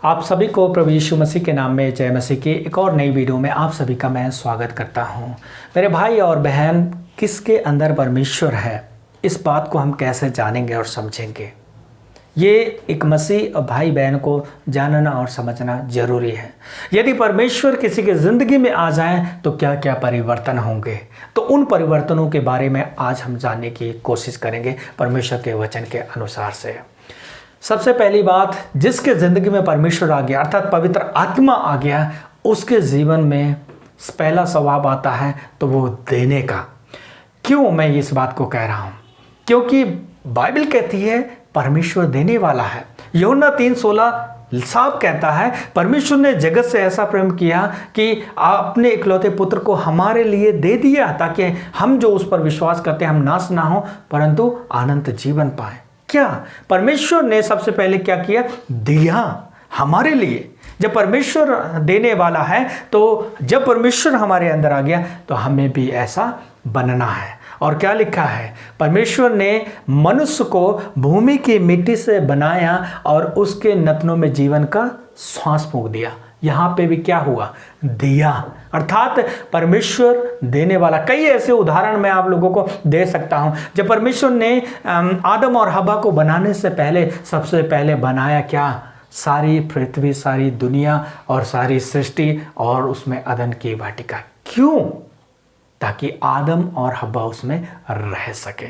आप सभी को प्रभु यीशु मसीह के नाम में जय मसीह की एक और नई वीडियो में आप सभी का मैं स्वागत करता हूं। मेरे भाई और बहन, किसके अंदर परमेश्वर है, इस बात को हम कैसे जानेंगे और समझेंगे? ये एक मसीह और भाई बहन को जानना और समझना जरूरी है। यदि परमेश्वर किसी के ज़िंदगी में आ जाएं तो क्या क्या परिवर्तन होंगे, तो उन परिवर्तनों के बारे में आज हम जानने की कोशिश करेंगे परमेश्वर के वचन के अनुसार से। सबसे पहली बात, जिसके ज़िंदगी में परमेश्वर आ गया अर्थात पवित्र आत्मा आ गया, उसके जीवन में पहला स्वभाव आता है तो वो देने का। क्यों मैं इस बात को कह रहा हूँ? क्योंकि बाइबल कहती है परमेश्वर देने वाला है। यूहन्ना 3:16 साफ कहता है परमेश्वर ने जगत से ऐसा प्रेम किया कि अपने इकलौते पुत्र को हमारे लिए दे दिया, ताकि हम जो उस पर विश्वास करते हैं हम नाश ना हो परंतु अनंत जीवन पाए। क्या परमेश्वर ने सबसे पहले क्या किया? दिया हमारे लिए। जब परमेश्वर देने वाला है तो जब परमेश्वर हमारे अंदर आ गया तो हमें भी ऐसा बनना है। और क्या लिखा है? परमेश्वर ने मनुष्य को भूमि की मिट्टी से बनाया और उसके नथनों में जीवन का श्वास फूंक दिया। यहाँ पे भी क्या हुआ? दिया, अर्थात परमेश्वर देने वाला। कई ऐसे उदाहरण मैं आप लोगों को दे सकता हूँ। जब परमेश्वर ने आदम और हवा को बनाने से पहले सबसे पहले बनाया क्या? सारी पृथ्वी, सारी दुनिया और सारी सृष्टि और उसमें अदन की वाटिका। क्यों? ताकि आदम और हवा उसमें रह सके।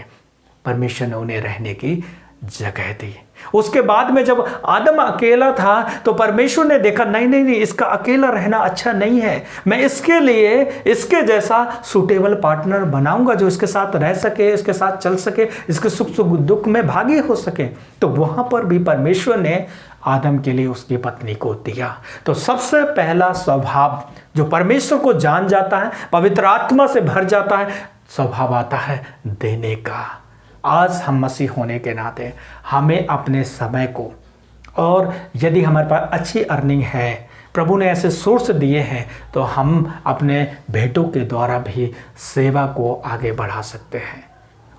परमेश्वर ने उन्हें रहने की जगह दी। उसके बाद में जब आदम अकेला था तो परमेश्वर ने देखा नहीं, इसका अकेला रहना अच्छा नहीं है, मैं इसके लिए इसके जैसा सूटेबल पार्टनर बनाऊंगा जो इसके साथ रह सके, इसके साथ चल सके, इसके सुख दुख में भागी हो सके। तो वहां पर भी परमेश्वर ने आदम के लिए उसकी पत्नी को दिया। तो सबसे पहला स्वभाव जो परमेश्वर को जान जाता है, पवित्र आत्मा से भर जाता है, स्वभाव आता है देने का। आज हम मसीह होने के नाते हमें अपने समय को, और यदि हमारे पास अच्छी अर्निंग है, प्रभु ने ऐसे सोर्स दिए हैं, तो हम अपने भेंटों के द्वारा भी सेवा को आगे बढ़ा सकते हैं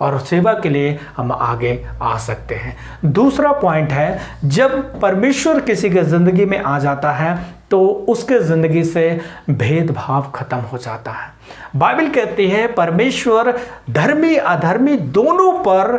और सेवा के लिए हम आगे आ सकते हैं। दूसरा पॉइंट है, जब परमेश्वर किसी के ज़िंदगी में आ जाता है तो उसके ज़िंदगी से भेदभाव खत्म हो जाता है। बाइबल कहती है परमेश्वर धर्मी अधर्मी दोनों पर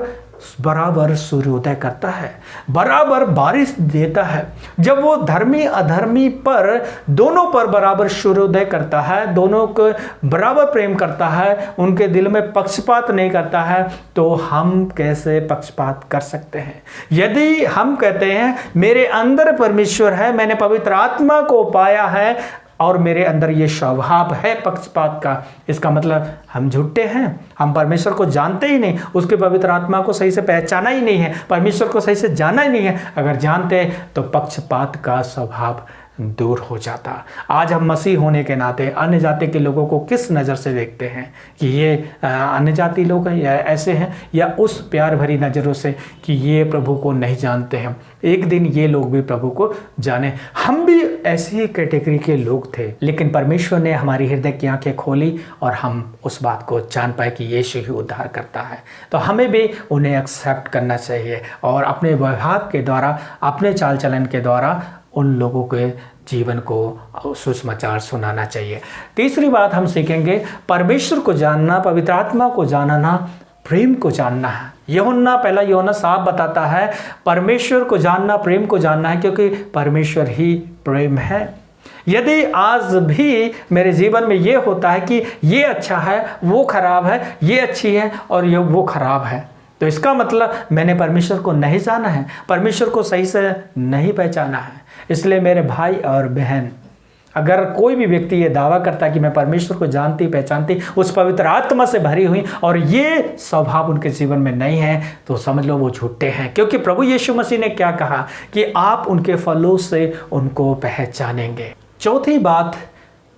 बराबर सूर्योदय करता है, बराबर बारिश देता है। जब वो धर्मी अधर्मी पर दोनों पर बराबर सूर्योदय करता है, दोनों को बराबर प्रेम करता है, उनके दिल में पक्षपात नहीं करता है, तो हम कैसे पक्षपात कर सकते हैं? यदि हम कहते हैं मेरे अंदर परमेश्वर है, मैंने पवित्र आत्मा को पाया है और मेरे अंदर ये स्वभाव है पक्षपात का, इसका मतलब हम झूठे हैं, हम परमेश्वर को जानते ही नहीं, उसके पवित्र आत्मा को सही से पहचाना ही नहीं है, परमेश्वर को सही से जाना ही नहीं है। अगर जानते तो पक्षपात का स्वभाव दूर हो जाता। आज हम मसीह होने के नाते अन्य जाति के लोगों को किस नज़र से देखते हैं कि ये अन्य जाति लोग हैं या ऐसे हैं, या उस प्यार भरी नज़रों से कि ये प्रभु को नहीं जानते हैं, एक दिन ये लोग भी प्रभु को जाने। हम भी ऐसी ही कैटेगरी के लोग थे, लेकिन परमेश्वर ने हमारी हृदय की आंखें खोली और हम उस बात को जान पाए कि यीशु ही उद्धार करता है। तो हमें भी उन्हें एक्सेप्ट करना चाहिए और अपने व्यवहार के द्वारा, अपने चाल चलन के द्वारा उन लोगों के जीवन को सुसमाचार सुनाना चाहिए। तीसरी बात हम सीखेंगे, परमेश्वर को जानना, पवित्र आत्मा को जानना, प्रेम को जानना है। पहला यूहन्ना साफ बताता है परमेश्वर को जानना, प्रेम को जानना है, क्योंकि परमेश्वर ही प्रेम है। यदि आज भी मेरे जीवन में ये होता है कि ये अच्छा है, वो खराब है, ये अच्छी है और ये वो खराब है, तो इसका मतलब मैंने परमेश्वर को नहीं जाना है, परमेश्वर को सही से नहीं पहचाना है। इसलिए मेरे भाई और बहन, अगर कोई भी व्यक्ति ये दावा करता है कि मैं परमेश्वर को जानती पहचानती, उस पवित्र आत्मा से भरी हुई, और ये स्वभाव उनके जीवन में नहीं है, तो समझ लो वो झूठे हैं। क्योंकि प्रभु यीशु मसीह ने क्या कहा कि आप उनके फलों से उनको पहचानेंगे। चौथी बात,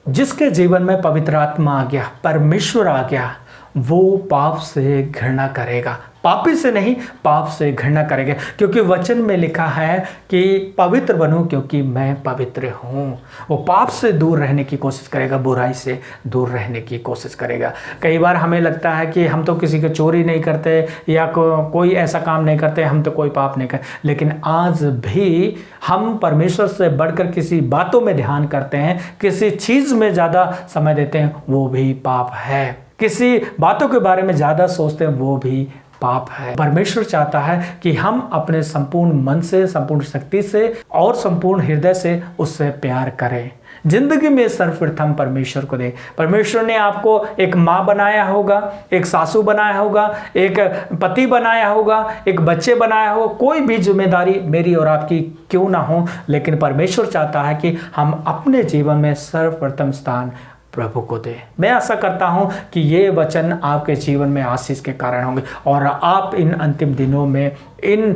जिसके जीवन में पवित्र आत्मा आ गया, परमेश्वर आ गया, वो पाप से घृणा करेगा, पापी से नहीं, पाप से घृणा करेंगे, क्योंकि वचन में लिखा है कि पवित्र बनो क्योंकि मैं पवित्र हूँ। वो पाप से दूर रहने की कोशिश करेगा, बुराई से दूर रहने की कोशिश करेगा। कई बार हमें लगता है कि हम तो किसी की चोरी नहीं करते या कोई ऐसा काम नहीं करते, हम तो कोई पाप नहीं करते, लेकिन आज भी हम परमेश्वर से बढ़कर किसी बातों में ध्यान करते हैं, किसी चीज़ में ज़्यादा समय देते हैं, वो भी पाप है। किसी बातों के बारे में ज़्यादा सोचते हैं, वो भी पाप है। परमेश्वर चाहता है कि हम अपने संपूर्ण मन से, संपूर्ण शक्ति से और संपूर्ण हृदय से उससे प्यार करें। जिंदगी में सर्वप्रथम परमेश्वर को दे। परमेश्वर ने आपको एक माँ बनाया होगा, एक सासू बनाया होगा, एक पति बनाया होगा, एक बच्चे बनाया हो, कोई भी जिम्मेदारी मेरी और आपकी क्यों ना हो, लेकिन परमेश्वर चाहता है कि हम अपने जीवन में सर्वप्रथम स्थान प्रभु को दे। मैं आशा करता हूं कि ये वचन आपके जीवन में आशीष के कारण होंगे और आप इन अंतिम दिनों में इन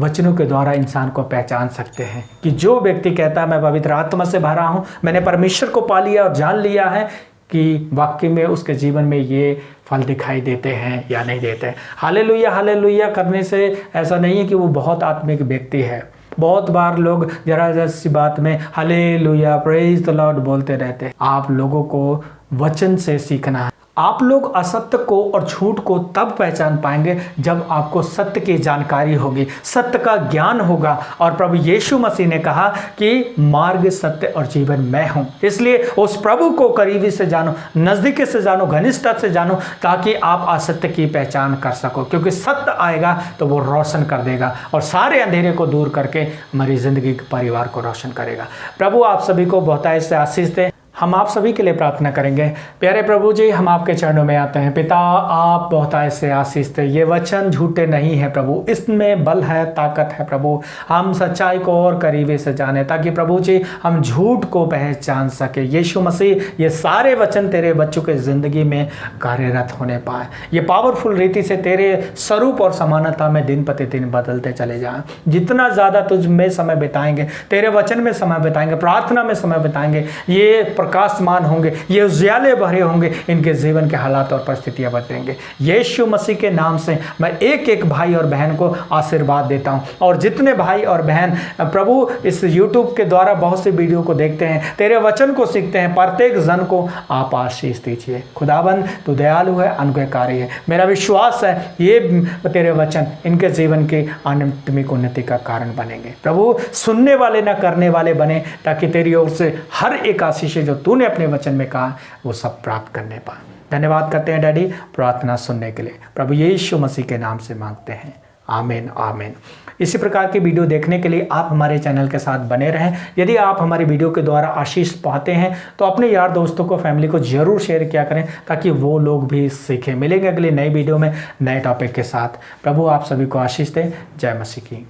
वचनों के द्वारा इंसान को पहचान सकते हैं कि जो व्यक्ति कहता है मैं पवित्र आत्मा से भरा हूं, मैंने परमेश्वर को पा लिया और जान लिया है, कि वाकई में उसके जीवन में ये फल दिखाई देते हैं या नहीं देते हैं। हालेलुया हालेलुया करने से ऐसा नहीं है कि वो बहुत आत्मिक व्यक्ति है। बहुत बार लोग जरा सी बात में हालेलुया प्रेज द लॉर्ड बोलते रहते हैं। आप लोगों को वचन से सीखना है। आप लोग असत्य को और झूठ को तब पहचान पाएंगे जब आपको सत्य की जानकारी होगी, सत्य का ज्ञान होगा। और प्रभु यीशु मसीह ने कहा कि मार्ग, सत्य और जीवन मैं हूं। इसलिए उस प्रभु को करीबी से जानो, नजदीकी से जानो, घनिष्ठता से जानो, ताकि आप असत्य की पहचान कर सको, क्योंकि सत्य आएगा तो वो रोशन कर देगा और सारे अंधेरे को दूर करके हमारी जिंदगी के परिवार को रोशन करेगा। प्रभु आप सभी को बहुतायत से आशीष दे। हम आप सभी के लिए प्रार्थना करेंगे। प्यारे प्रभु जी, हम आपके चरणों में आते हैं। पिता, आप बहुतायत से आशीष दे। ये वचन झूठे नहीं है प्रभु, इसमें बल है, ताकत है प्रभु। हम सच्चाई को और करीबी से जाने, ताकि प्रभु जी हम झूठ को पहचान सके। यीशु मसीह, ये सारे वचन तेरे बच्चों के ज़िंदगी में कार्यरत होने पाए, ये पावरफुल रीति से तेरे स्वरूप और समानता में दिन प्रतिदिन बदलते चले जाएं। जितना ज़्यादा तुझ में समय बिताएंगे, तेरे वचन में समय बिताएंगे, प्रार्थना में समय बिताएंगे, ये प्रकाशमान होंगे, ये उज्याले भरे होंगे, इनके जीवन के हालात और परिस्थितियां बदलेंगे। यीशु मसीह के नाम से मैं एक एक भाई और बहन को आशीर्वाद देता हूं। और जितने भाई और बहन प्रभु इस YouTube के द्वारा बहुत से वीडियो को देखते हैं, तेरे वचन को सीखते हैं, प्रत्येक जन को आप आशीष दीजिए। खुदाबंद तू दयालु है, अनुग्रहकारी है। मेरा विश्वास है ये तेरे वचन इनके जीवन के आत्मिक उन्नति का कारण बनेंगे। प्रभु सुनने वाले ना करने वाले बने, ताकि तेरी ओर से हर एक आशीष जो तूने अपने वचन में कहा वो सब प्राप्त करने पाए। धन्यवाद करते हैं डैडी प्रार्थना सुनने के लिए। प्रभु यीशु मसीह के नाम से मांगते हैं, आमीन आमीन। इसी प्रकार की वीडियो देखने के लिए आप हमारे चैनल के साथ बने रहें। यदि आप हमारी वीडियो के द्वारा आशीष पाते हैं तो अपने यार दोस्तों को, फैमिली को जरूर शेयर किया करें, ताकि वो लोग भी सीखें। मिलेंगे अगली नई वीडियो में नए टॉपिक के साथ। प्रभु आप सभी को आशीष दे। जय मसीह की।